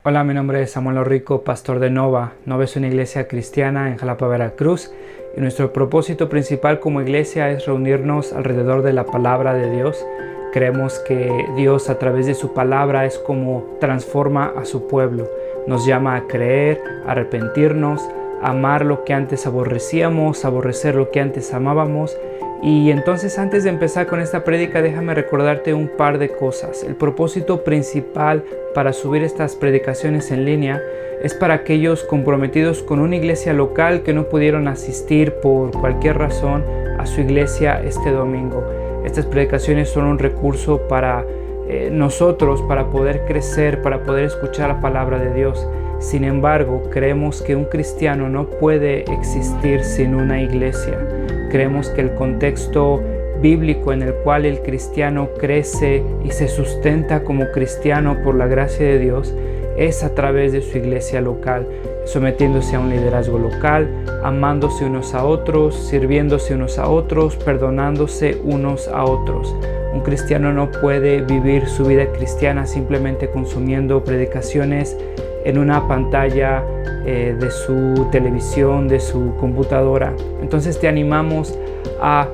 Hola, mi nombre es Samuel Orrico, pastor de Nova. Nova es una iglesia cristiana en Jalapa, Veracruz, y nuestro propósito principal como iglesia es reunirnos alrededor de la palabra de Dios. Creemos que Dios a través de su palabra es como transforma a su pueblo. Nos llama a creer, a arrepentirnos, a amar lo que antes aborrecíamos, a aborrecer lo que antes amábamos. Y entonces, antes de empezar con esta prédica, déjame recordarte un par de cosas. El propósito principal para subir estas predicaciones en línea es para aquellos comprometidos con una iglesia local que no pudieron asistir por cualquier razón a su iglesia este domingo. Estas predicaciones son un recurso para nosotros, para poder crecer, para poder escuchar la palabra de Dios. Sin embargo, creemos que un cristiano no puede existir sin una iglesia. Creemos que el contexto bíblico en el cual el cristiano crece y se sustenta como cristiano por la gracia de Dios es a través de su iglesia local, sometiéndose a un liderazgo local, amándose unos a otros, sirviéndose unos a otros, perdonándose unos a otros. Un cristiano no puede vivir su vida cristiana simplemente consumiendo predicaciones en una pantalla de su televisión, de su computadora. Entonces te animamos a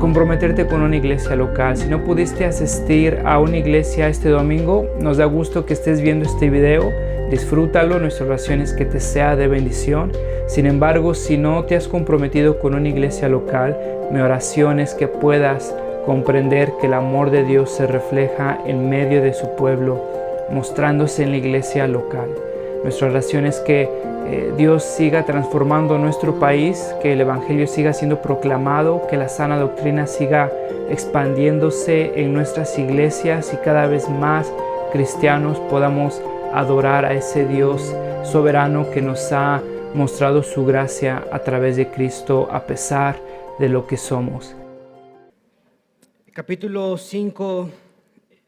comprometerte con una iglesia local. Si no pudiste asistir a una iglesia este domingo, nos da gusto que estés viendo este video. Disfrútalo, nuestra oración es que te sea de bendición. Sin embargo, si no te has comprometido con una iglesia local, mi oración es que puedas comprender que el amor de Dios se refleja en medio de su pueblo, mostrándose en la iglesia local. Nuestra oración es que Dios siga transformando nuestro país, que el Evangelio siga siendo proclamado, que la sana doctrina siga expandiéndose en nuestras iglesias y cada vez más cristianos podamos adorar a ese Dios soberano que nos ha mostrado su gracia a través de Cristo a pesar de lo que somos. Capítulo 5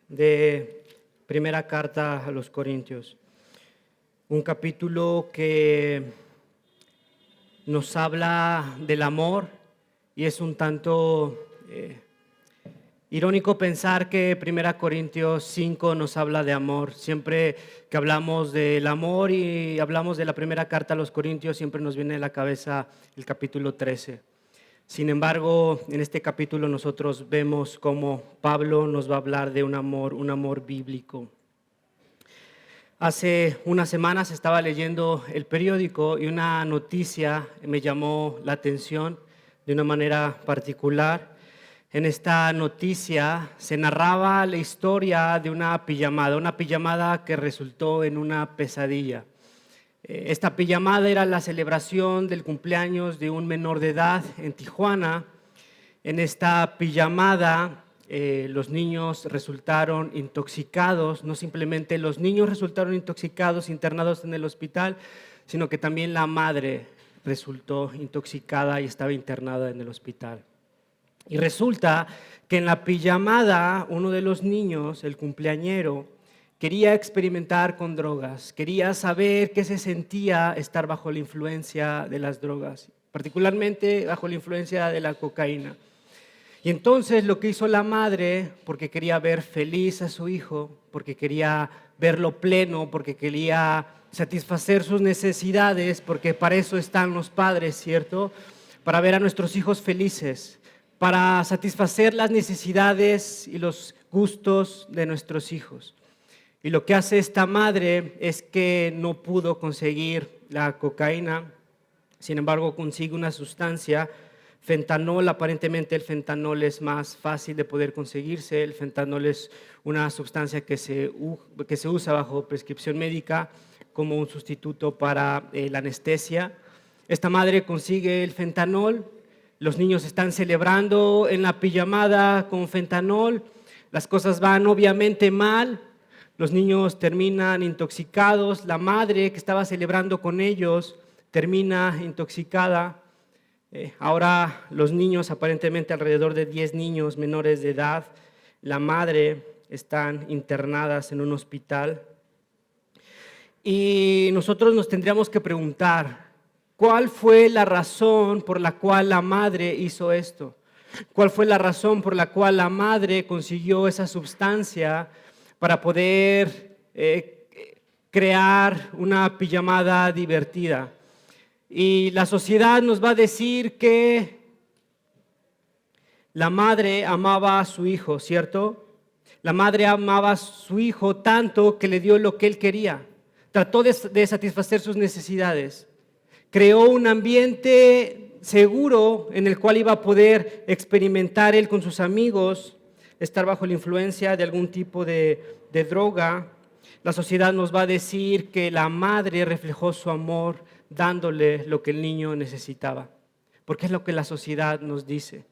de Primera Carta a los Corintios. Un capítulo que nos habla del amor y es un tanto irónico pensar que 1 Corintios 5 nos habla de amor. Siempre que hablamos del amor y hablamos de la primera carta a los Corintios, siempre nos viene a la cabeza el capítulo 13. Sin embargo, en este capítulo nosotros vemos cómo Pablo nos va a hablar de un amor bíblico. Hace unas semanas estaba leyendo el periódico y una noticia me llamó la atención de una manera particular. En esta noticia se narraba la historia de una pijamada que resultó en una pesadilla. Esta pijamada era la celebración del cumpleaños de un menor de edad en Tijuana. En esta pijamada los niños resultaron intoxicados. No simplemente los niños resultaron intoxicados, internados en el hospital, sino que también la madre resultó intoxicada y estaba internada en el hospital. Y resulta que en la pijamada uno de los niños, el cumpleañero, quería experimentar con drogas, quería saber qué se sentía estar bajo la influencia de las drogas, particularmente bajo la influencia de la cocaína. Y entonces lo que hizo la madre, porque quería ver feliz a su hijo, porque quería verlo pleno, porque quería satisfacer sus necesidades, porque para eso están los padres, ¿cierto? Para ver a nuestros hijos felices, para satisfacer las necesidades y los gustos de nuestros hijos. Y lo que hace esta madre es que no pudo conseguir la cocaína, sin embargo consigue una sustancia, fentanol. Aparentemente el fentanol es más fácil de poder conseguirse. El fentanol es una sustancia que se usa bajo prescripción médica como un sustituto para la anestesia. Esta madre consigue el fentanol, los niños están celebrando en la pijamada con fentanol, las cosas van obviamente mal, los niños terminan intoxicados, la madre que estaba celebrando con ellos termina intoxicada. Ahora los niños, aparentemente alrededor de 10 niños menores de edad, la madre, están internadas en un hospital. Y nosotros nos tendríamos que preguntar, ¿cuál fue la razón por la cual la madre hizo esto? ¿Cuál fue la razón por la cual la madre consiguió esa sustancia para poder crear una pijamada divertida. Y la sociedad nos va a decir que la madre amaba a su hijo, ¿cierto? La madre amaba a su hijo tanto que le dio lo que él quería. Trató de satisfacer sus necesidades. Creó un ambiente seguro en el cual iba a poder experimentar él con sus amigos, estar bajo la influencia de algún tipo de droga. La sociedad nos va a decir que la madre reflejó su amor dándole lo que el niño necesitaba. Porque es lo que la sociedad nos dice.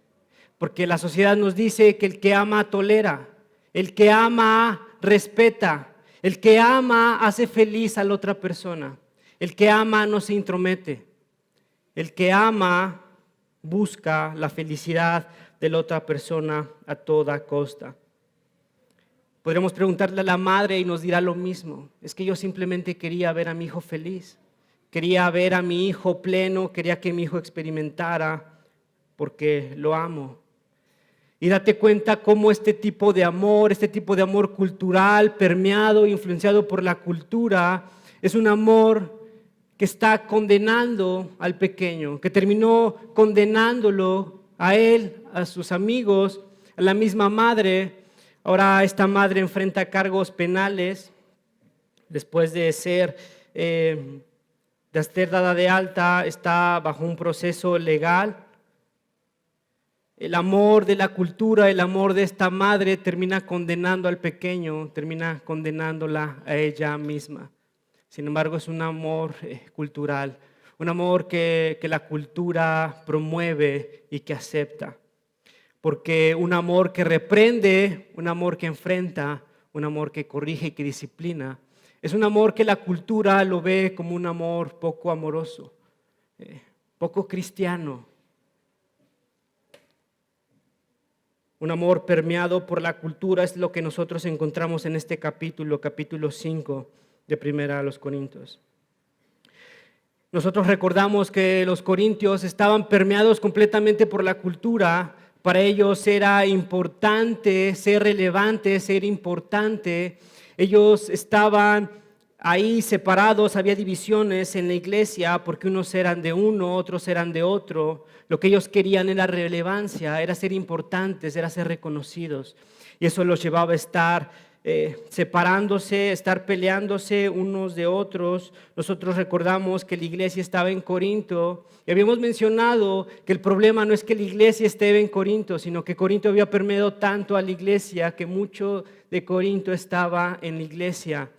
Porque la sociedad nos dice que el que ama tolera, el que ama respeta, el que ama hace feliz a la otra persona, el que ama no se intromete, el que ama busca la felicidad de la otra persona a toda costa. Podríamos preguntarle a la madre y nos dirá lo mismo. Es que yo simplemente quería ver a mi hijo feliz, quería ver a mi hijo pleno, quería que mi hijo experimentara porque lo amo. Y date cuenta cómo este tipo de amor cultural, permeado, influenciado por la cultura, es un amor que está condenando al pequeño, que terminó condenándolo a él, a sus amigos, a la misma madre. Ahora esta madre enfrenta cargos penales después de ser dada de alta, está bajo un proceso legal. El amor de la cultura, el amor de esta madre termina condenando al pequeño, termina condenándola a ella misma. Sin embargo, es un amor cultural, un amor que la cultura promueve y que acepta. Porque un amor que reprende, un amor que enfrenta, un amor que corrige y que disciplina, es un amor que la cultura lo ve como un amor poco amoroso, poco cristiano. Un amor permeado por la cultura es lo que nosotros encontramos en este capítulo 5 de Primera a los Corintios. Nosotros recordamos que los corintios estaban permeados completamente por la cultura. Para ellos era importante ser relevante, ser importante. Ellos estaban ahí separados, había divisiones en la iglesia porque unos eran de uno, otros eran de otro. Lo que ellos querían era relevancia, era ser importantes, era ser reconocidos. Y eso los llevaba a estar separándose, estar peleándose unos de otros. Nosotros recordamos que la iglesia estaba en Corinto y habíamos mencionado que el problema no es que la iglesia esté en Corinto, sino que Corinto había permeado tanto a la iglesia que mucho de Corinto estaba en la iglesia.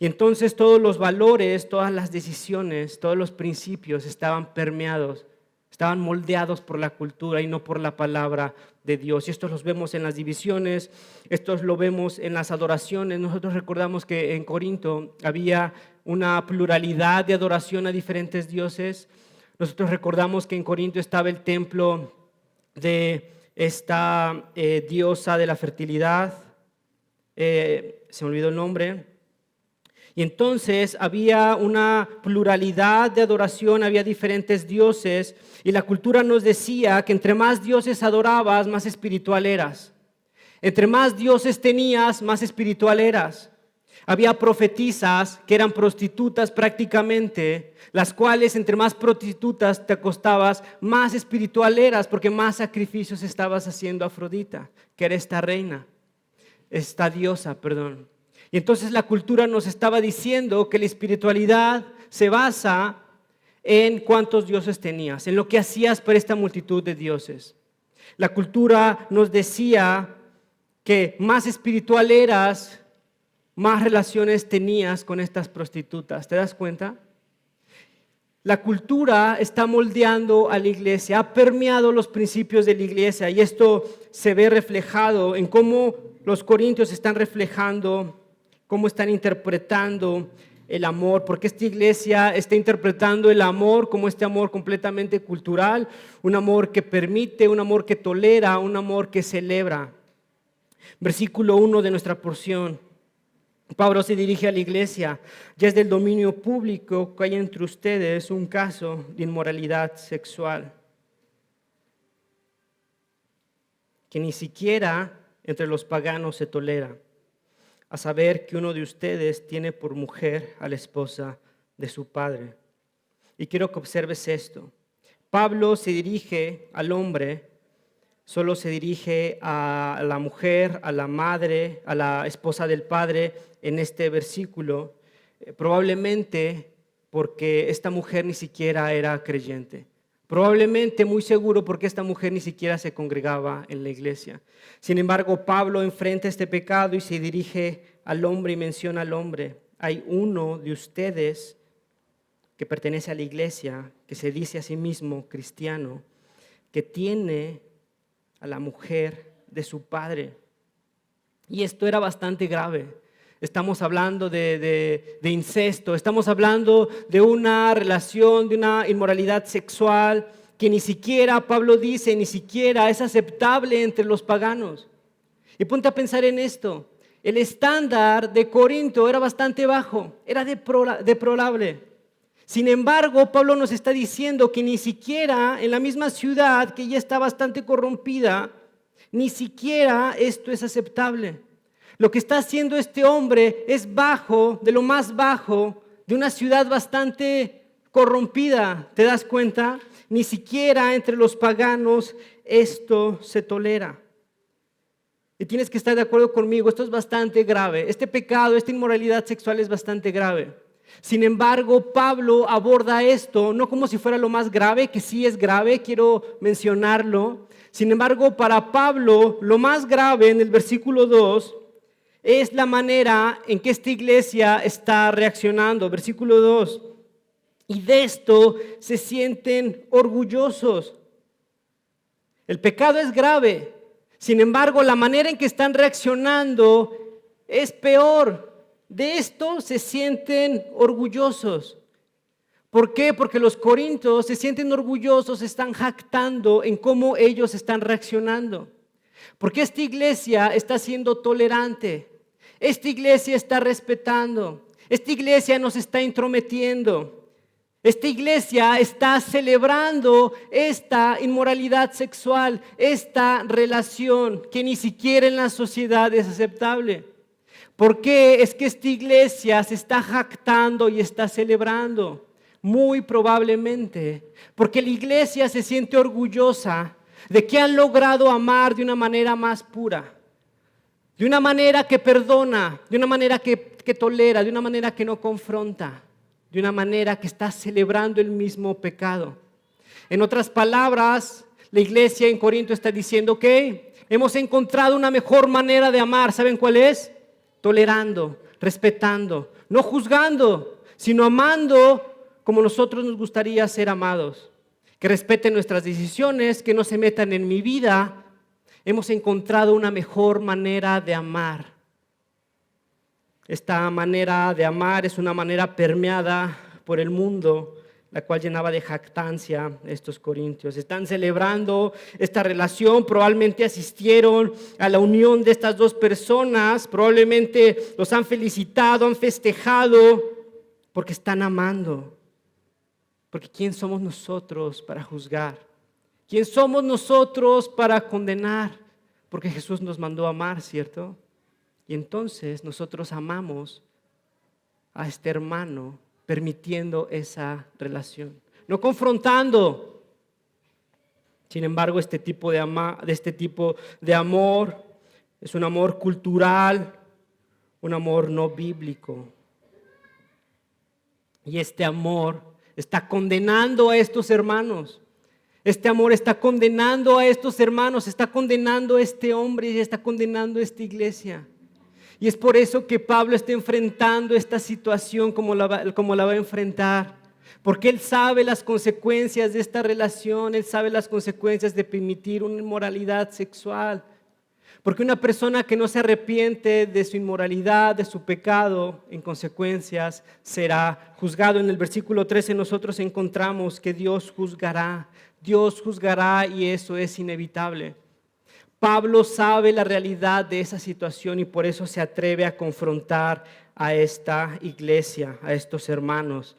Y entonces todos los valores, todas las decisiones, todos los principios estaban permeados, estaban moldeados por la cultura y no por la palabra de Dios. Y estos los vemos en las divisiones, estos lo vemos en las adoraciones. Nosotros recordamos que en Corinto había una pluralidad de adoración a diferentes dioses. Nosotros recordamos que en Corinto estaba el templo de esta diosa de la fertilidad, se me olvidó el nombre. Y entonces había una pluralidad de adoración, había diferentes dioses y la cultura nos decía que entre más dioses adorabas, más espiritual eras. Entre más dioses tenías, más espiritual eras. Había profetisas que eran prostitutas prácticamente, las cuales entre más prostitutas te acostabas, más espiritual eras porque más sacrificios estabas haciendo a Afrodita, que era esta diosa. Y entonces la cultura nos estaba diciendo que la espiritualidad se basa en cuántos dioses tenías, en lo que hacías para esta multitud de dioses. La cultura nos decía que más espiritual eras, más relaciones tenías con estas prostitutas. ¿Te das cuenta? La cultura está moldeando a la iglesia, ha permeado los principios de la iglesia y esto se ve reflejado en cómo los corintios están reflejando, cómo están interpretando el amor, porque esta iglesia está interpretando el amor como este amor completamente cultural, un amor que permite, un amor que tolera, un amor que celebra. Versículo 1 de nuestra porción. Pablo se dirige a la iglesia: ya es del dominio público que hay entre ustedes un caso de inmoralidad sexual, que ni siquiera entre los paganos se tolera. a saber que uno de ustedes tiene por mujer a la esposa de su padre. Y quiero que observes esto. Pablo se dirige al hombre, solo se dirige a la mujer, a la madre, a la esposa del padre en este versículo, probablemente porque esta mujer ni siquiera era creyente. Probablemente, muy seguro, porque esta mujer ni siquiera se congregaba en la iglesia. Sin embargo, Pablo enfrenta este pecado y se dirige al hombre y menciona al hombre. Hay uno de ustedes que pertenece a la iglesia, que se dice a sí mismo cristiano, que tiene a la mujer de su padre. Y esto era bastante grave. Estamos hablando de incesto, estamos hablando de una relación, de una inmoralidad sexual que ni siquiera, Pablo dice, ni siquiera es aceptable entre los paganos. Y ponte a pensar en esto. El estándar de Corinto era bastante bajo, era deplorable. Sin embargo, Pablo nos está diciendo que ni siquiera en la misma ciudad, que ya está bastante corrompida, ni siquiera esto es aceptable. Lo que está haciendo este hombre es bajo, de lo más bajo, de una ciudad bastante corrompida. ¿Te das cuenta? Ni siquiera entre los paganos esto se tolera. Y tienes que estar de acuerdo conmigo, esto es bastante grave. Este pecado, esta inmoralidad sexual es bastante grave. Sin embargo, Pablo aborda esto no como si fuera lo más grave, que sí es grave, quiero mencionarlo. Sin embargo, para Pablo, lo más grave en el versículo 2 es la manera en que esta iglesia está reaccionando. Versículo 2. Y de esto se sienten orgullosos. El pecado es grave. Sin embargo, la manera en que están reaccionando es peor. De esto se sienten orgullosos. ¿Por qué? Porque los corintios se sienten orgullosos, se están jactando en cómo ellos están reaccionando. Porque esta iglesia está siendo tolerante. Esta iglesia está respetando. Esta iglesia nos está intrometiendo. Esta iglesia está celebrando esta inmoralidad sexual, esta relación que ni siquiera en la sociedad es aceptable. ¿Por qué? Es que esta iglesia se está jactando y está celebrando. Muy probablemente porque la iglesia se siente orgullosa de que han logrado amar de una manera más pura. De una manera que perdona, de una manera que tolera, de una manera que no confronta, de una manera que está celebrando el mismo pecado. En otras palabras, la iglesia en Corinto está diciendo que hemos encontrado una mejor manera de amar. ¿Saben cuál es? Tolerando, respetando, no juzgando, sino amando como nosotros nos gustaría ser amados. Que respeten nuestras decisiones, que no se metan en mi vida. Hemos encontrado una mejor manera de amar. Esta manera de amar es una manera permeada por el mundo, la cual llenaba de jactancia a estos corintios. Están celebrando esta relación, probablemente asistieron a la unión de estas dos personas, probablemente los han felicitado, han festejado, porque están amando. Porque ¿quién somos nosotros para juzgar? ¿Quién somos nosotros para condenar? Porque Jesús nos mandó a amar, ¿cierto? Y entonces nosotros amamos a este hermano permitiendo esa relación, no confrontando. Sin embargo, este tipo de amor es un amor cultural, un amor no bíblico. Y este amor está condenando a estos hermanos. Este amor está condenando a estos hermanos, está condenando a este hombre y está condenando a esta iglesia. Y es por eso que Pablo está enfrentando esta situación como la va a enfrentar. Porque él sabe las consecuencias de esta relación, él sabe las consecuencias de permitir una inmoralidad sexual. Porque una persona que no se arrepiente de su inmoralidad, de su pecado, en consecuencias será juzgado. En el versículo 13 nosotros encontramos que Dios juzgará y eso es inevitable. Pablo sabe la realidad de esa situación y por eso se atreve a confrontar a esta iglesia, a estos hermanos.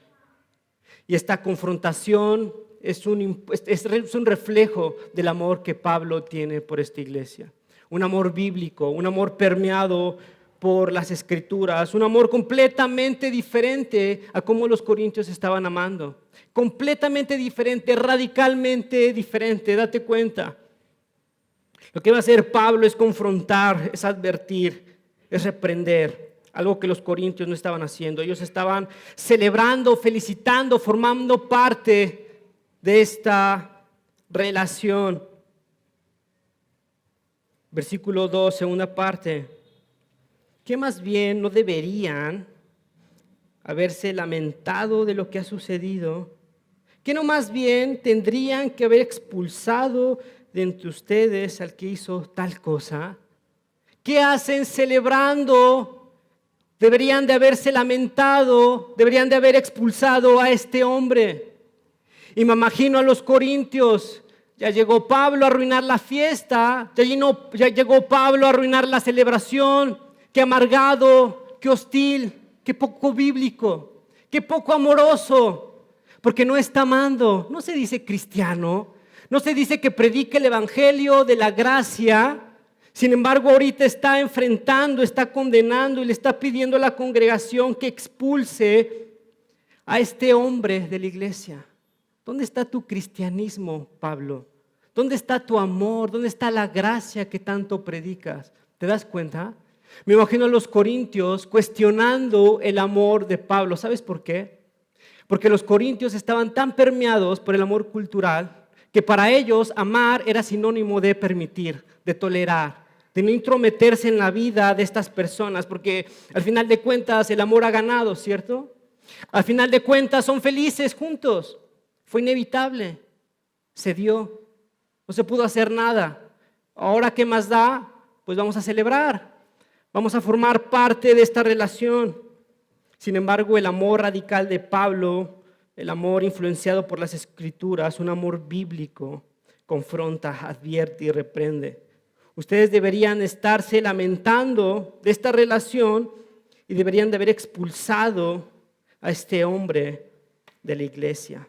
Y esta confrontación es un reflejo del amor que Pablo tiene por esta iglesia. Un amor bíblico, un amor permeado por las Escrituras, un amor completamente diferente a cómo los corintios estaban amando. Completamente diferente, radicalmente diferente, date cuenta. Lo que va a hacer Pablo es confrontar, es advertir, es reprender, algo que los corintios no estaban haciendo. Ellos estaban celebrando, felicitando, formando parte de esta relación. Versículo 2, segunda parte. ¿Qué más bien no deberían haberse lamentado de lo que ha sucedido? ¿Qué no más bien tendrían que haber expulsado de entre ustedes al que hizo tal cosa? ¿Qué hacen celebrando? Deberían de haberse lamentado, deberían de haber expulsado a este hombre. Y me imagino a los corintios. Ya llegó Pablo a arruinar la fiesta, ya llegó Pablo a arruinar la celebración. Qué amargado, qué hostil, qué poco bíblico, qué poco amoroso, porque no está amando. No se dice cristiano, no se dice que predique el evangelio de la gracia. Sin embargo, ahorita está enfrentando, está condenando y le está pidiendo a la congregación que expulse a este hombre de la iglesia. ¿Dónde está tu cristianismo, Pablo? ¿Dónde está tu amor? ¿Dónde está la gracia que tanto predicas? ¿Te das cuenta? Me imagino a los corintios cuestionando el amor de Pablo. ¿Sabes por qué? Porque los corintios estaban tan permeados por el amor cultural que para ellos amar era sinónimo de permitir, de tolerar, de no intrometerse en la vida de estas personas, porque al final de cuentas el amor ha ganado, ¿cierto? Al final de cuentas son felices juntos. Fue inevitable, se dio, no se pudo hacer nada. Ahora, ¿qué más da? Pues vamos a celebrar. Vamos a formar parte de esta relación. Sin embargo, el amor radical de Pablo, el amor influenciado por las Escrituras, un amor bíblico, confronta, advierte y reprende. Ustedes deberían estarse lamentando de esta relación y deberían de haber expulsado a este hombre de la iglesia.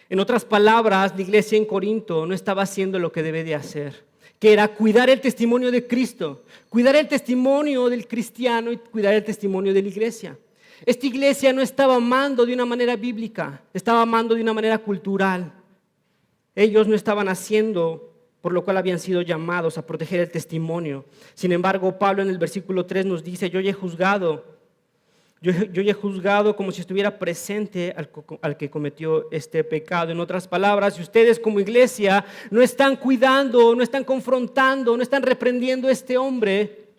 En otras palabras, la iglesia en Corinto no estaba haciendo lo que debe de hacer, que era cuidar el testimonio de Cristo, cuidar el testimonio del cristiano y cuidar el testimonio de la iglesia. Esta iglesia no estaba amando de una manera bíblica, estaba amando de una manera cultural. Ellos no estaban haciendo por lo cual habían sido llamados a proteger el testimonio. Sin embargo, Pablo en el versículo 3 nos dice, yo ya he juzgado como si estuviera presente al que cometió este pecado. En otras palabras, si ustedes como iglesia no están cuidando, no están confrontando, no están reprendiendo a este hombre,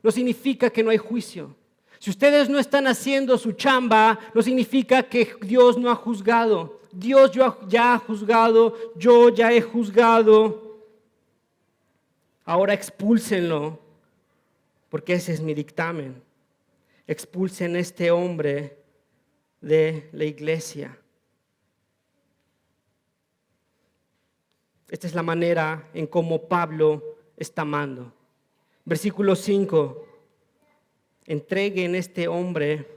no significa que no hay juicio. Si ustedes no están haciendo su chamba, no significa que Dios no ha juzgado. Dios ya ha juzgado, yo ya he juzgado. Ahora expúlsenlo, porque ese es mi dictamen. Expulsen a este hombre de la iglesia. Esta es la manera en cómo Pablo está amando. Versículo 5. Entreguen este hombre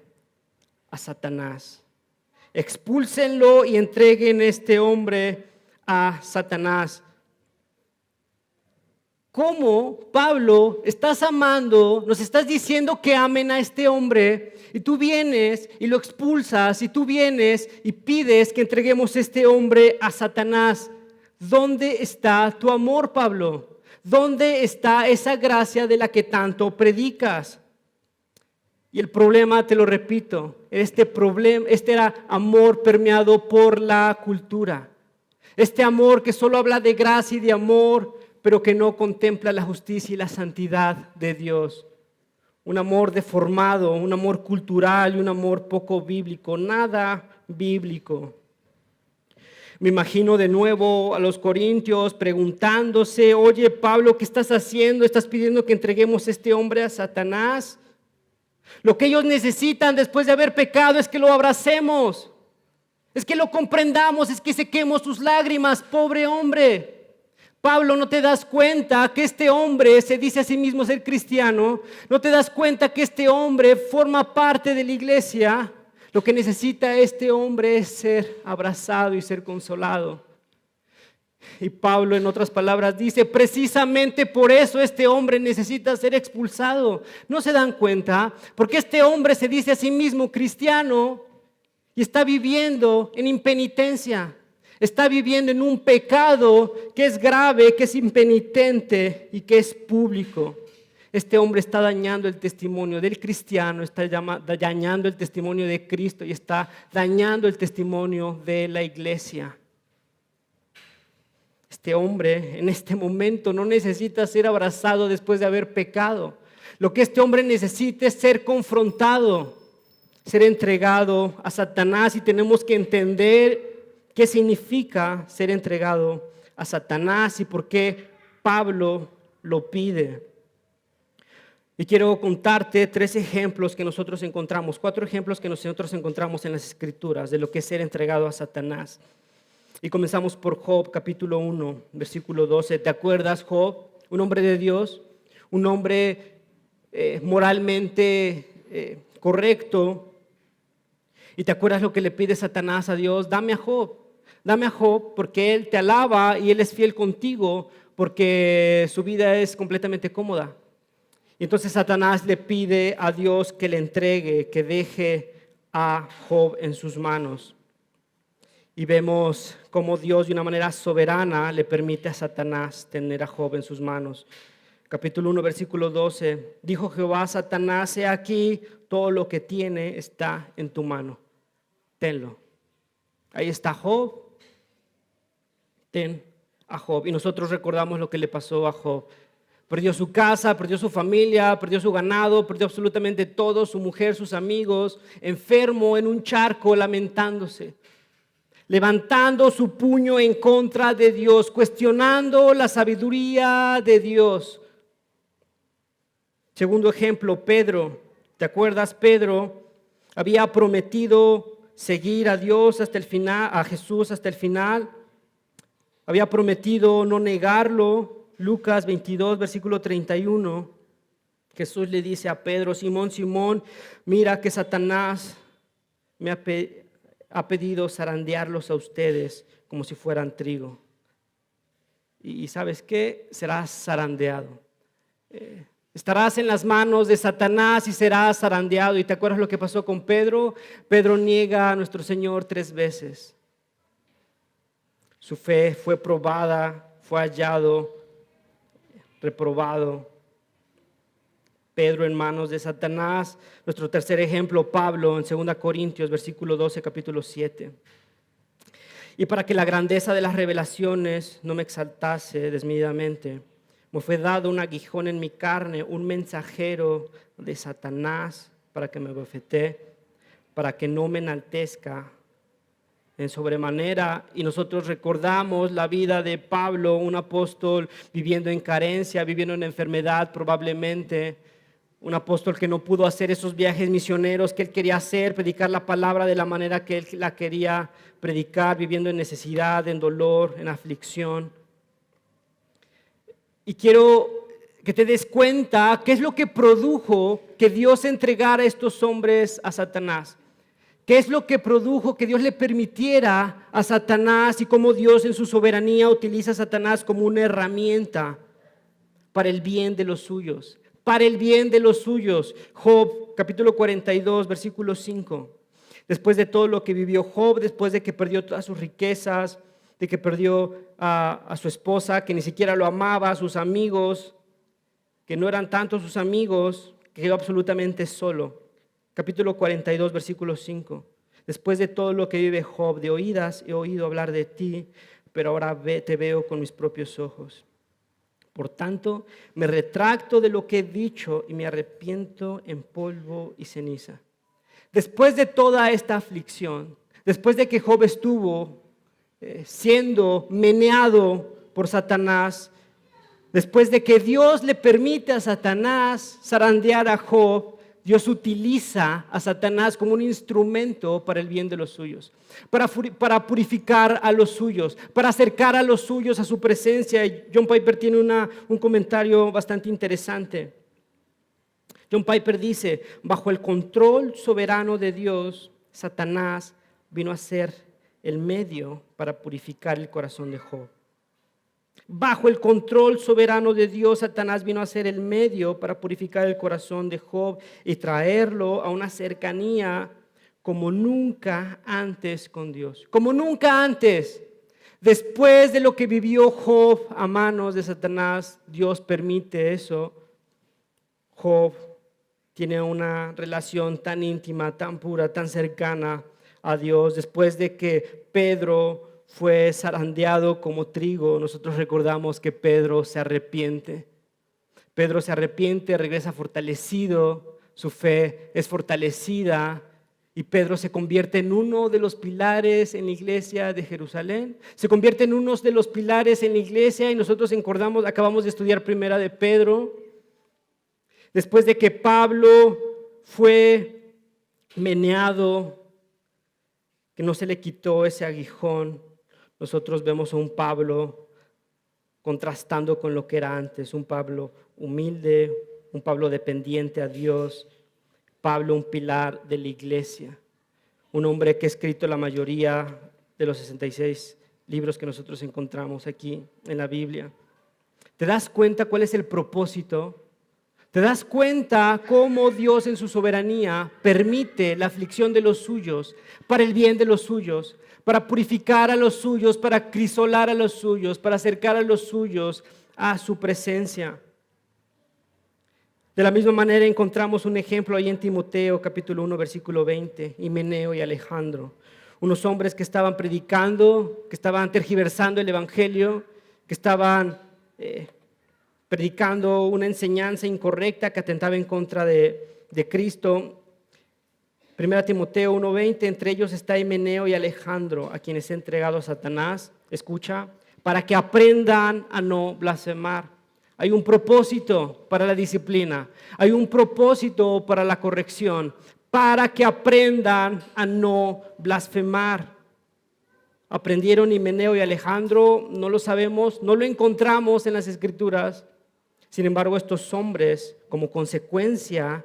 a Satanás. Expúlsenlo y entreguen este hombre a Satanás. ¿Cómo, Pablo, estás amando, nos estás diciendo que amen a este hombre y tú vienes y lo expulsas y tú vienes y pides que entreguemos a este hombre a Satanás? ¿Dónde está tu amor, Pablo? ¿Dónde está esa gracia de la que tanto predicas? Y el problema, te lo repito, este era amor permeado por la cultura. Este amor que solo habla de gracia y de amor, pero que no contempla la justicia y la santidad de Dios. Un amor deformado, un amor cultural y un amor poco bíblico, nada bíblico. Me imagino de nuevo a los corintios preguntándose, oye Pablo, ¿qué estás haciendo? ¿Estás pidiendo que entreguemos a este hombre a Satanás? Lo que ellos necesitan después de haber pecado es que lo abracemos, es que lo comprendamos, es que sequemos sus lágrimas, pobre hombre. Pablo, ¿no te das cuenta que este hombre se dice a sí mismo ser cristiano? ¿No te das cuenta que este hombre forma parte de la iglesia? Lo que necesita este hombre es ser abrazado y ser consolado. Y Pablo, en otras palabras, dice, precisamente por eso este hombre necesita ser expulsado. ¿No se dan cuenta? Porque este hombre se dice a sí mismo cristiano y está viviendo en impenitencia. Está viviendo en un pecado que es grave, que es impenitente y que es público. Este hombre está dañando el testimonio del cristiano, está dañando el testimonio de Cristo y está dañando el testimonio de la iglesia. Este hombre en este momento no necesita ser abrazado después de haber pecado. Lo que este hombre necesita es ser confrontado, ser entregado a Satanás, y tenemos que entender qué significa ser entregado a Satanás y por qué Pablo lo pide. Y quiero contarte 3 ejemplos que nosotros encontramos, 4 ejemplos que nosotros encontramos en las Escrituras de lo que es ser entregado a Satanás. Y comenzamos por Job, capítulo 1, versículo 12. ¿Te acuerdas, Job? Un hombre de Dios, un hombre moralmente correcto. ¿Y te acuerdas lo que le pide Satanás a Dios? Dame a Job porque él te alaba y él es fiel contigo porque su vida es completamente cómoda. Y entonces Satanás le pide a Dios que le entregue, que deje a Job en sus manos. Y vemos cómo Dios de una manera soberana le permite a Satanás tener a Job en sus manos. Capítulo 1, versículo 12. Dijo Jehová a Satanás, he aquí, todo lo que tiene está en tu mano. Tenlo. Ahí está Job. Ten a Job. Y nosotros recordamos lo que le pasó a Job. Perdió su casa, perdió su familia, perdió su ganado, perdió absolutamente todo, su mujer, sus amigos, enfermo en un charco, lamentándose, levantando su puño en contra de Dios, cuestionando la sabiduría de Dios. Segundo ejemplo, Pedro. ¿Te acuerdas? Pedro había prometido seguir a Dios hasta el final, a Jesús hasta el final. Había prometido no negarlo. Lucas 22, versículo 31, Jesús le dice a Pedro, Simón, Simón, mira que Satanás me ha pedido zarandearlos a ustedes como si fueran trigo. Y ¿sabes qué? Serás zarandeado. Estarás en las manos de Satanás y serás zarandeado. ¿Y te acuerdas lo que pasó con Pedro? Pedro niega a nuestro Señor 3 veces. Su fe fue probada, fue hallado, reprobado. Pedro en manos de Satanás. Nuestro tercer ejemplo, Pablo en 2 Corintios, versículo 12, capítulo 7. Y para que la grandeza de las revelaciones no me exaltase desmedidamente, me fue dado un aguijón en mi carne, un mensajero de Satanás para que me bofetee, para que no me enaltezca en sobremanera. Y nosotros recordamos la vida de Pablo, un apóstol viviendo en carencia, viviendo en enfermedad probablemente, un apóstol que no pudo hacer esos viajes misioneros que él quería hacer, predicar la palabra de la manera que él la quería predicar, viviendo en necesidad, en dolor, en aflicción. Y quiero que te des cuenta qué es lo que produjo que Dios entregara a estos hombres a Satanás. ¿Qué es lo que produjo que Dios le permitiera a Satanás y cómo Dios en su soberanía utiliza a Satanás como una herramienta para el bien de los suyos? Para el bien de los suyos. Job, capítulo 42, versículo 5. Después de todo lo que vivió Job, después de que perdió todas sus riquezas, de que perdió a su esposa, que ni siquiera lo amaba, a sus amigos, que no eran tantos sus amigos, que quedó absolutamente solo. Capítulo 42, versículo 5. Después de todo lo que vive Job, de oídas he oído hablar de ti, pero ahora te veo con mis propios ojos. Por tanto, me retracto de lo que he dicho y me arrepiento en polvo y ceniza. Después de toda esta aflicción, después de que Job estuvo siendo meneado por Satanás, después de que Dios le permite a Satanás zarandear a Job, Dios utiliza a Satanás como un instrumento para el bien de los suyos, para purificar a los suyos, para acercar a los suyos a su presencia. John Piper tiene un comentario bastante interesante. John Piper dice, bajo el control soberano de Dios, Satanás vino a ser el medio para purificar el corazón de Job. Bajo el control soberano de Dios, Satanás vino a ser el medio para purificar el corazón de Job y traerlo a una cercanía como nunca antes con Dios. Como nunca antes. Después de lo que vivió Job a manos de Satanás, Dios permite eso. Job tiene una relación tan íntima, tan pura, tan cercana a Dios. Después de que Pedro fue zarandeado como trigo, nosotros recordamos que Pedro se arrepiente. Pedro se arrepiente, regresa fortalecido, su fe es fortalecida y Pedro se convierte en uno de los pilares en la iglesia de Jerusalén. Se convierte en uno de los pilares en la iglesia y nosotros acabamos de estudiar primera de Pedro. Después de que Pablo fue meneado, que no se le quitó ese aguijón, nosotros vemos a un Pablo contrastando con lo que era antes, un Pablo humilde, un Pablo dependiente a Dios, Pablo un pilar de la iglesia, un hombre que ha escrito la mayoría de los 66 libros que nosotros encontramos aquí en la Biblia. ¿Te das cuenta cuál es el propósito? ¿Te das cuenta cómo Dios en su soberanía permite la aflicción de los suyos para el bien de los suyos, para purificar a los suyos, para acrisolar a los suyos, para acercar a los suyos a su presencia? De la misma manera encontramos un ejemplo ahí en Timoteo capítulo 1 versículo 20, Himeneo y Alejandro, unos hombres que estaban predicando, que estaban tergiversando el evangelio, que estaban predicando una enseñanza incorrecta que atentaba en contra de Cristo. 1 Timoteo 1:20, entre ellos está Himeneo y Alejandro, a quienes he entregado a Satanás, escucha, para que aprendan a no blasfemar. Hay un propósito para la disciplina, hay un propósito para la corrección, para que aprendan a no blasfemar. ¿Aprendieron Himeneo y Alejandro? No lo sabemos, no lo encontramos en las Escrituras. Sin embargo, estos hombres, como consecuencia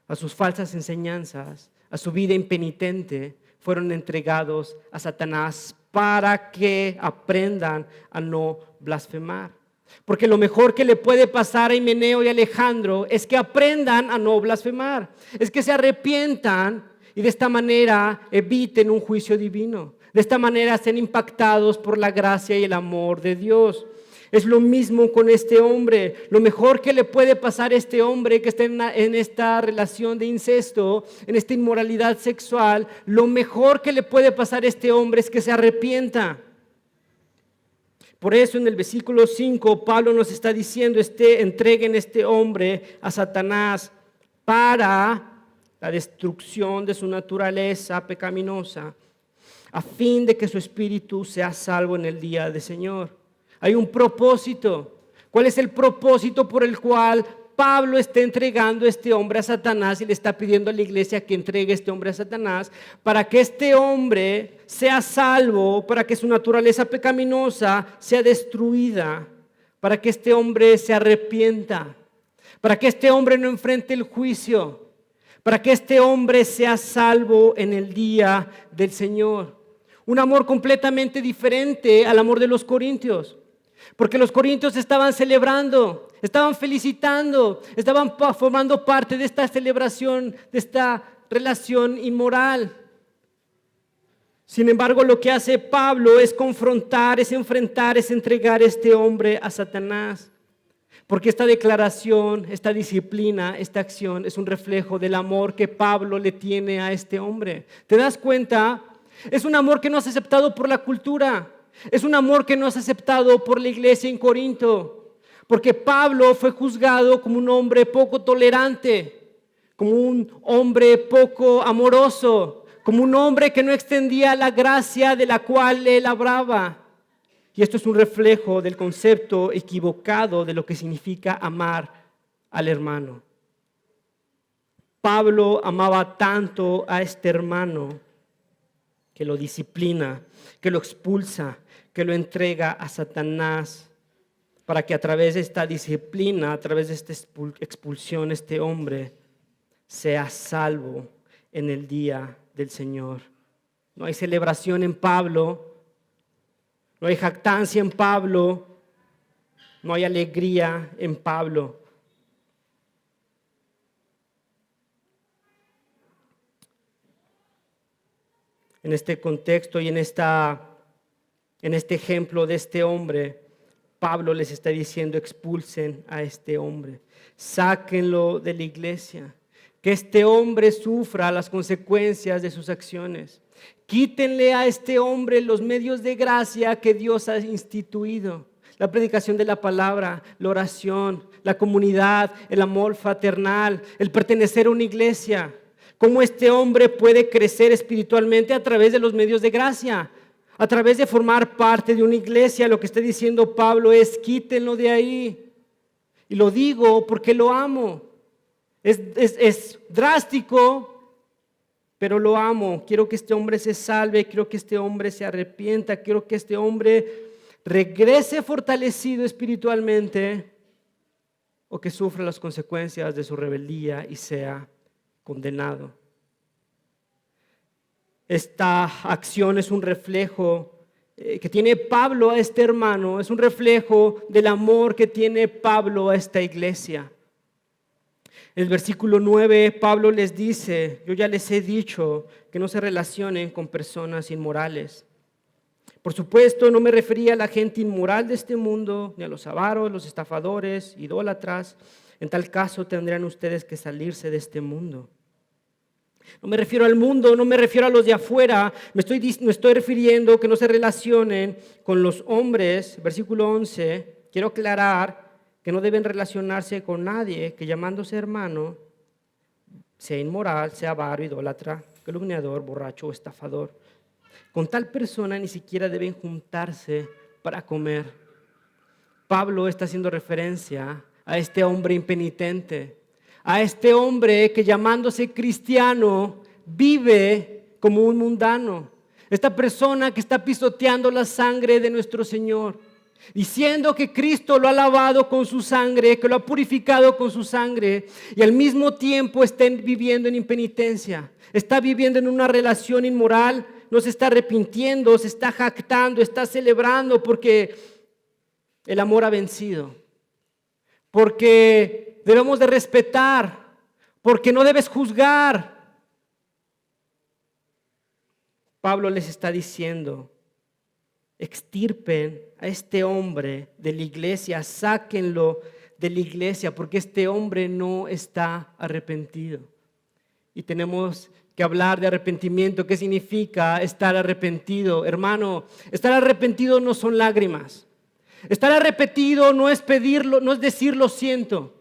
a sus falsas enseñanzas, a su vida impenitente, fueron entregados a Satanás para que aprendan a no blasfemar. Porque lo mejor que le puede pasar a Himeneo y Alejandro es que aprendan a no blasfemar, es que se arrepientan y de esta manera eviten un juicio divino. De esta manera sean impactados por la gracia y el amor de Dios. Es lo mismo con este hombre. Lo mejor que le puede pasar a este hombre que está en esta relación de incesto, en esta inmoralidad sexual, lo mejor que le puede pasar a este hombre es que se arrepienta. Por eso en el versículo 5 Pablo nos está diciendo, entreguen este hombre a Satanás para la destrucción de su naturaleza pecaminosa, a fin de que su espíritu sea salvo en el día del Señor. Hay un propósito. ¿Cuál es el propósito por el cual Pablo está entregando a este hombre a Satanás y le está pidiendo a la iglesia que entregue a este hombre a Satanás? Para que este hombre sea salvo, para que su naturaleza pecaminosa sea destruida, para que este hombre se arrepienta, para que este hombre no enfrente el juicio, para que este hombre sea salvo en el día del Señor. Un amor completamente diferente al amor de los corintios. Porque los corintios estaban celebrando, estaban felicitando, estaban formando parte de esta celebración, de esta relación inmoral. Sin embargo, lo que hace Pablo es confrontar, es enfrentar, es entregar a este hombre a Satanás. Porque esta declaración, esta disciplina, esta acción es un reflejo del amor que Pablo le tiene a este hombre. ¿Te das cuenta? Es un amor que no es aceptado por la cultura. Es un amor que no es aceptado por la iglesia en Corinto, porque Pablo fue juzgado como un hombre poco tolerante, como un hombre poco amoroso, como un hombre que no extendía la gracia de la cual él hablaba. Y esto es un reflejo del concepto equivocado de lo que significa amar al hermano. Pablo amaba tanto a este hermano que lo disciplina, que lo expulsa, que lo entrega a Satanás para que a través de esta disciplina, a través de esta expulsión, este hombre sea salvo en el día del Señor. No hay celebración en Pablo, no hay jactancia en Pablo, no hay alegría en Pablo. En este contexto y en este ejemplo de este hombre, Pablo les está diciendo: expulsen a este hombre, sáquenlo de la iglesia, que este hombre sufra las consecuencias de sus acciones. Quítenle a este hombre los medios de gracia que Dios ha instituido: la predicación de la palabra, la oración, la comunidad, el amor fraternal, el pertenecer a una iglesia. ¿Cómo este hombre puede crecer espiritualmente? A través de los medios de gracia, a través de formar parte de una iglesia. Lo que está diciendo Pablo es: quítenlo de ahí. Y lo digo porque lo amo. Es drástico, pero lo amo. Quiero que este hombre se salve, quiero que este hombre se arrepienta, quiero que este hombre regrese fortalecido espiritualmente, o que sufra las consecuencias de su rebeldía y sea condenado. Esta acción es un reflejo que tiene Pablo a este hermano, es un reflejo del amor que tiene Pablo a esta iglesia. En el versículo 9, Pablo les dice: yo ya les he dicho que no se relacionen con personas inmorales. Por supuesto, no me refería a la gente inmoral de este mundo, ni a los avaros, los estafadores, idólatras. En tal caso tendrían ustedes que salirse de este mundo. No me refiero al mundo, no me refiero a los de afuera. Me estoy refiriendo que no se relacionen con los hombres. Versículo 11, quiero aclarar que no deben relacionarse con nadie que, llamándose hermano, sea inmoral, sea avaro, idólatra, calumniador, borracho o estafador. Con tal persona ni siquiera deben juntarse para comer. Pablo está haciendo referencia a este hombre impenitente, a este hombre que, llamándose cristiano, vive como un mundano. Esta persona que está pisoteando la sangre de nuestro Señor, diciendo que Cristo lo ha lavado con su sangre, que lo ha purificado con su sangre, y al mismo tiempo está viviendo en impenitencia, está viviendo en una relación inmoral, no se está arrepintiendo, se está jactando, está celebrando porque el amor ha vencido, porque debemos de respetar, porque no debes juzgar. Pablo les está diciendo: extirpen a este hombre de la iglesia, sáquenlo de la iglesia, porque este hombre no está arrepentido. Y tenemos que hablar de arrepentimiento. ¿Qué significa estar arrepentido? Hermano, estar arrepentido no son lágrimas. Estar arrepentido no es pedirlo, no es decir lo siento.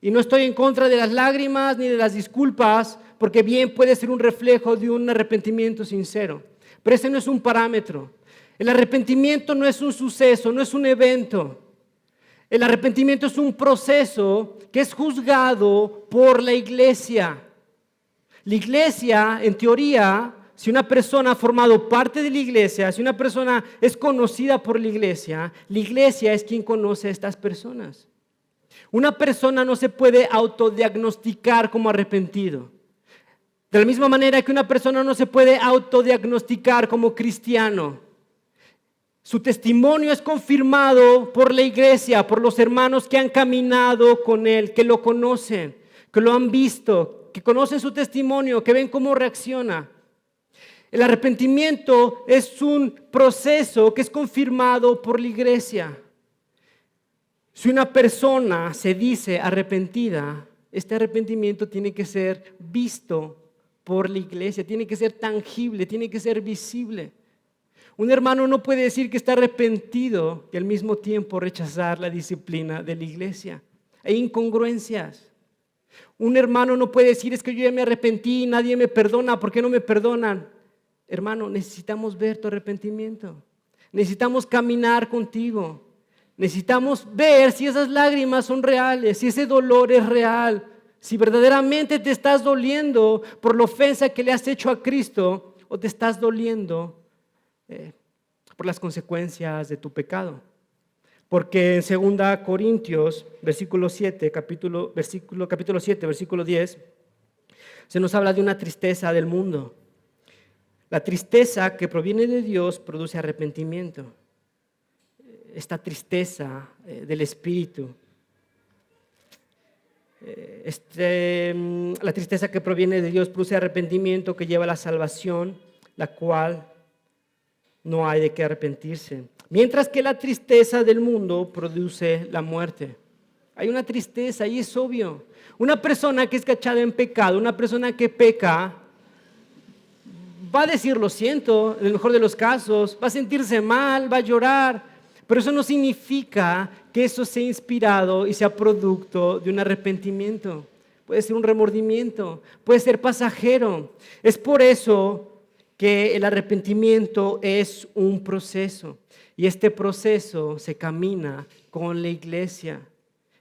Y no estoy en contra de las lágrimas ni de las disculpas, porque bien puede ser un reflejo de un arrepentimiento sincero. Pero ese no es un parámetro. El arrepentimiento no es un suceso, no es un evento. El arrepentimiento es un proceso que es juzgado por la iglesia. La iglesia, en teoría, si una persona ha formado parte de la iglesia, si una persona es conocida por la iglesia es quien conoce a estas personas. Una persona no se puede autodiagnosticar como arrepentido. De la misma manera que una persona no se puede autodiagnosticar como cristiano. Su testimonio es confirmado por la iglesia, por los hermanos que han caminado con él, que lo conocen, que lo han visto, que conocen su testimonio, que ven cómo reacciona. El arrepentimiento es un proceso que es confirmado por la iglesia. Si una persona se dice arrepentida, este arrepentimiento tiene que ser visto por la iglesia, tiene que ser tangible, tiene que ser visible. Un hermano no puede decir que está arrepentido y al mismo tiempo rechazar la disciplina de la iglesia. Hay incongruencias. Un hermano no puede decir: es que yo ya me arrepentí y nadie me perdona, ¿por qué no me perdonan? Hermano, necesitamos ver tu arrepentimiento. Necesitamos caminar contigo. Necesitamos ver si esas lágrimas son reales, si ese dolor es real, si verdaderamente te estás doliendo por la ofensa que le has hecho a Cristo o te estás doliendo por las consecuencias de tu pecado. Porque en 2 Corintios, capítulo 7, versículo 10, se nos habla de una tristeza del mundo. La tristeza que proviene de Dios produce arrepentimiento. esta tristeza del espíritu. La tristeza que proviene de Dios produce arrepentimiento que lleva a la salvación, la cual no hay de qué arrepentirse. Mientras que la tristeza del mundo produce la muerte. Hay una tristeza y es obvio. Una persona que es cachada en pecado, una persona que peca, va a decir lo siento, en el mejor de los casos, va a sentirse mal, va a llorar, pero eso no significa que eso sea inspirado y sea producto de un arrepentimiento. Puede ser un remordimiento, puede ser pasajero. Es por eso que el arrepentimiento es un proceso y este proceso se camina con la iglesia,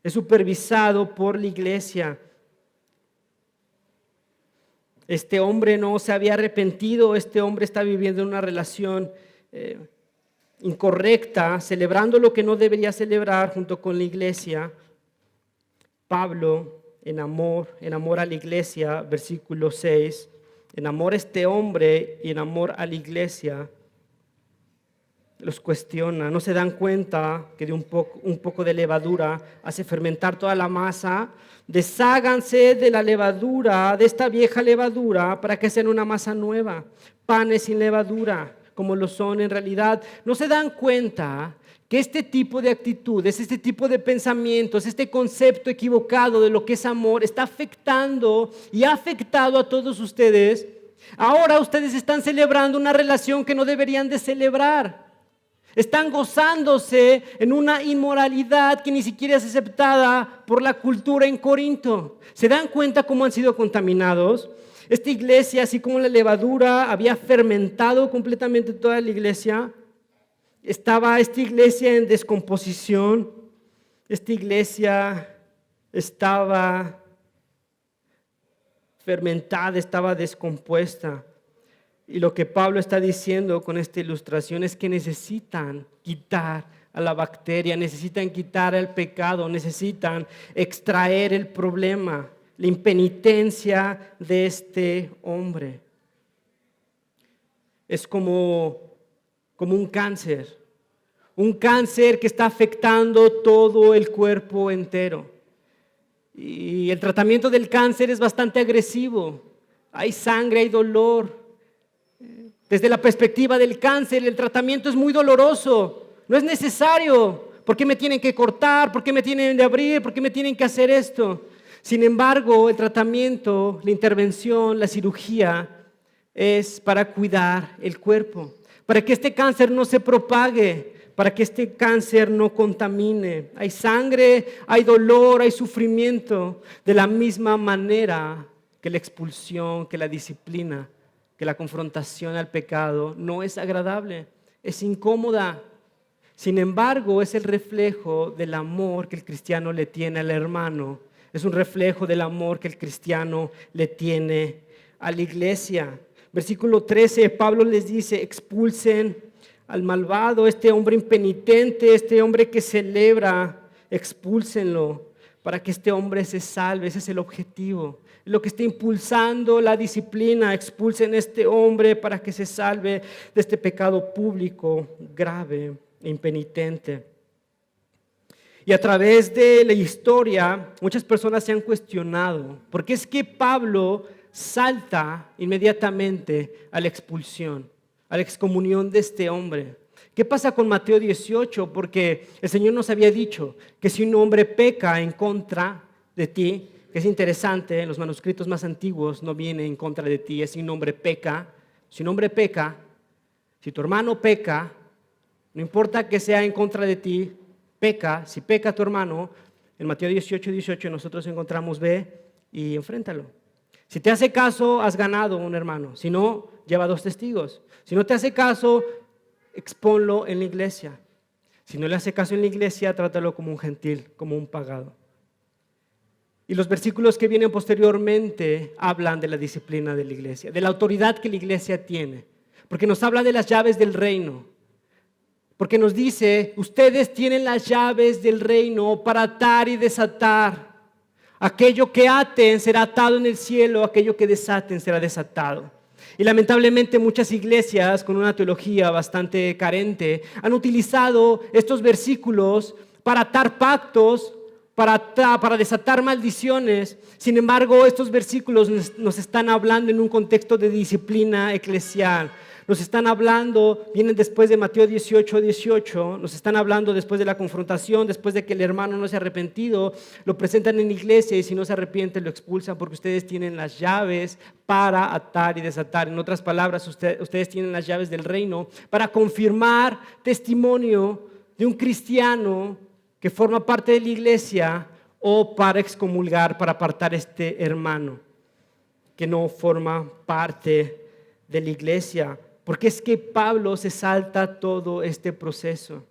es supervisado por la iglesia. Este hombre no se había arrepentido, este hombre está viviendo en una relación incorrecta, celebrando lo que no debería celebrar junto con la iglesia. Pablo, en amor a la iglesia, versículo 6, en amor a este hombre y en amor a la iglesia, los cuestiona. No se dan cuenta que de un poco de levadura hace fermentar toda la masa. Desháganse de la levadura, de esta vieja levadura, para que sean una masa nueva, panes sin levadura, como lo son en realidad. No se dan cuenta que este tipo de actitudes, este tipo de pensamientos, este concepto equivocado de lo que es amor está afectando y ha afectado a todos ustedes. Ahora ustedes están celebrando una relación que no deberían de celebrar. Están gozándose en una inmoralidad que ni siquiera es aceptada por la cultura en Corinto. ¿Se dan cuenta cómo han sido contaminados? Esta iglesia, así como la levadura, había fermentado completamente toda la iglesia. Estaba esta iglesia en descomposición. Esta iglesia estaba fermentada, estaba descompuesta. Y lo que Pablo está diciendo con esta ilustración es que necesitan quitar a la bacteria, necesitan quitar el pecado, necesitan extraer el problema, la impenitencia de este hombre. Es como un cáncer que está afectando todo el cuerpo entero. Y el tratamiento del cáncer es bastante agresivo. Hay sangre, hay dolor. Desde la perspectiva del cáncer, el tratamiento es muy doloroso. No es necesario. ¿Por qué me tienen que cortar? ¿Por qué me tienen que abrir? ¿Por qué me tienen que hacer esto? Sin embargo, el tratamiento, la intervención, la cirugía es para cuidar el cuerpo, para que este cáncer no se propague, para que este cáncer no contamine. Hay sangre, hay dolor, hay sufrimiento, de la misma manera que la expulsión, que la disciplina, que la confrontación al pecado no es agradable, es incómoda. Sin embargo, es el reflejo del amor que el cristiano le tiene al hermano. Es un reflejo del amor que el cristiano le tiene a la iglesia. Versículo 13, Pablo les dice, expulsen al malvado, este hombre impenitente, este hombre que celebra, expúlsenlo para que este hombre se salve. Ese es el objetivo. Lo que está impulsando la disciplina, expulsen a este hombre para que se salve de este pecado público, grave e impenitente. Y a través de la historia, muchas personas se han cuestionado, ¿por qué es que Pablo salta inmediatamente a la expulsión, a la excomunión de este hombre? ¿Qué pasa con Mateo 18? Porque el Señor nos había dicho que si un hombre peca en contra de ti, que es interesante, en los manuscritos más antiguos no viene en contra de ti, es si un hombre peca. Si un hombre peca, si tu hermano peca, no importa que sea en contra de ti, peca. Si peca tu hermano, en Mateo 18 nosotros encontramos, ve y enfréntalo. Si te hace caso, has ganado un hermano. Si no, lleva 2 testigos. Si no te hace caso, expónlo en la iglesia. Si no le hace caso en la iglesia, trátalo como un gentil, como un pagado. Y los versículos que vienen posteriormente hablan de la disciplina de la iglesia, de la autoridad que la iglesia tiene, porque nos habla de las llaves del reino, porque nos dice, ustedes tienen las llaves del reino para atar y desatar. Aquello que aten será atado en el cielo, aquello que desaten será desatado. Y lamentablemente muchas iglesias con una teología bastante carente han utilizado estos versículos para atar pactos, para desatar maldiciones. Sin embargo, estos versículos nos están hablando en un contexto de disciplina eclesial. Nos están hablando, vienen después de Mateo 18, nos están hablando después de la confrontación, después de que el hermano no se ha arrepentido, lo presentan en la iglesia y si no se arrepiente lo expulsan porque ustedes tienen las llaves para atar y desatar. En otras palabras, ustedes tienen las llaves del reino para confirmar testimonio de un cristiano que forma parte de la iglesia o para excomulgar, para apartar a este hermano que no forma parte de la iglesia. Porque es que Pablo se salta todo este proceso.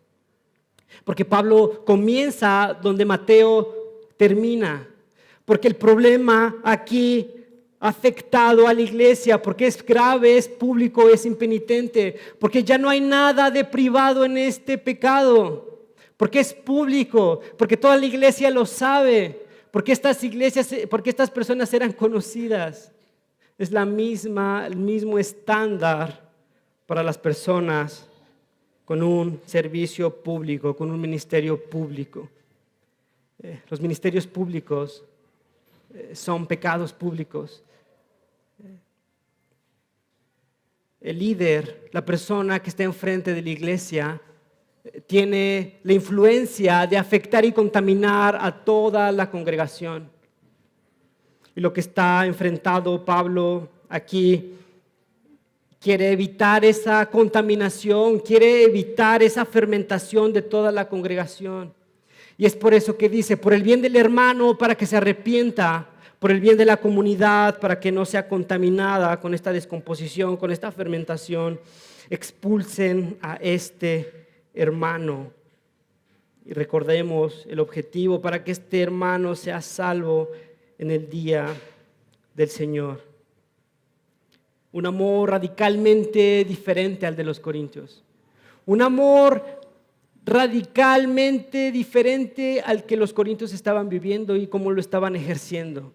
Porque Pablo comienza donde Mateo termina. Porque el problema aquí ha afectado a la iglesia, porque es grave, es público, es impenitente. Porque ya no hay nada de privado en este pecado. Porque es público, porque toda la iglesia lo sabe. Porque estas personas eran conocidas. Es el mismo estándar para las personas con un servicio público, con un ministerio público. Los ministerios públicos son pecados públicos. El líder, la persona que está enfrente de la iglesia, tiene la influencia de afectar y contaminar a toda la congregación. Y lo que está enfrentado Pablo aquí quiere evitar esa contaminación, quiere evitar esa fermentación de toda la congregación. Y es por eso que dice, por el bien del hermano, para que se arrepienta, por el bien de la comunidad, para que no sea contaminada con esta descomposición, con esta fermentación, expulsen a este hermano. Y recordemos el objetivo para que este hermano sea salvo en el día del Señor. Un amor radicalmente diferente al de los corintios. Un amor radicalmente diferente al que los corintios estaban viviendo y cómo lo estaban ejerciendo.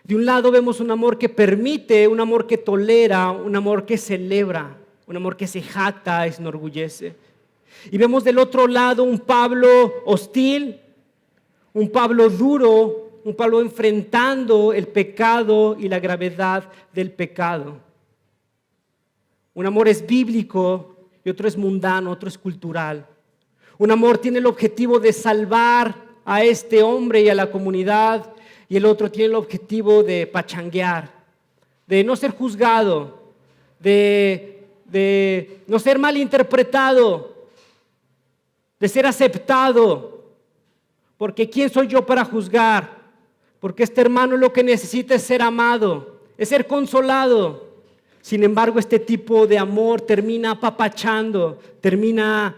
De un lado vemos un amor que permite, un amor que tolera, un amor que celebra, un amor que se jacta, se enorgullece. Y vemos del otro lado un Pablo hostil, un Pablo duro, un Pablo enfrentando el pecado y la gravedad del pecado. Un amor es bíblico y otro es mundano, otro es cultural. Un amor tiene el objetivo de salvar a este hombre y a la comunidad, y el otro tiene el objetivo de pachanguear, de no ser juzgado, de no ser malinterpretado, de ser aceptado. Porque ¿quién soy yo para juzgar? Porque este hermano lo que necesita es ser amado, es ser consolado. Sin embargo, este tipo de amor termina apapachando, termina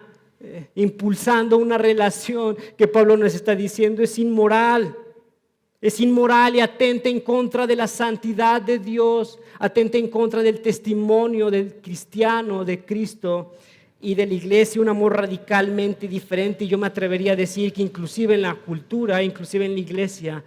impulsando una relación que Pablo nos está diciendo es inmoral y atenta en contra de la santidad de Dios, atenta en contra del testimonio del cristiano, de Cristo y de la iglesia, un amor radicalmente diferente. Y yo me atrevería a decir que inclusive en la cultura, inclusive en la iglesia,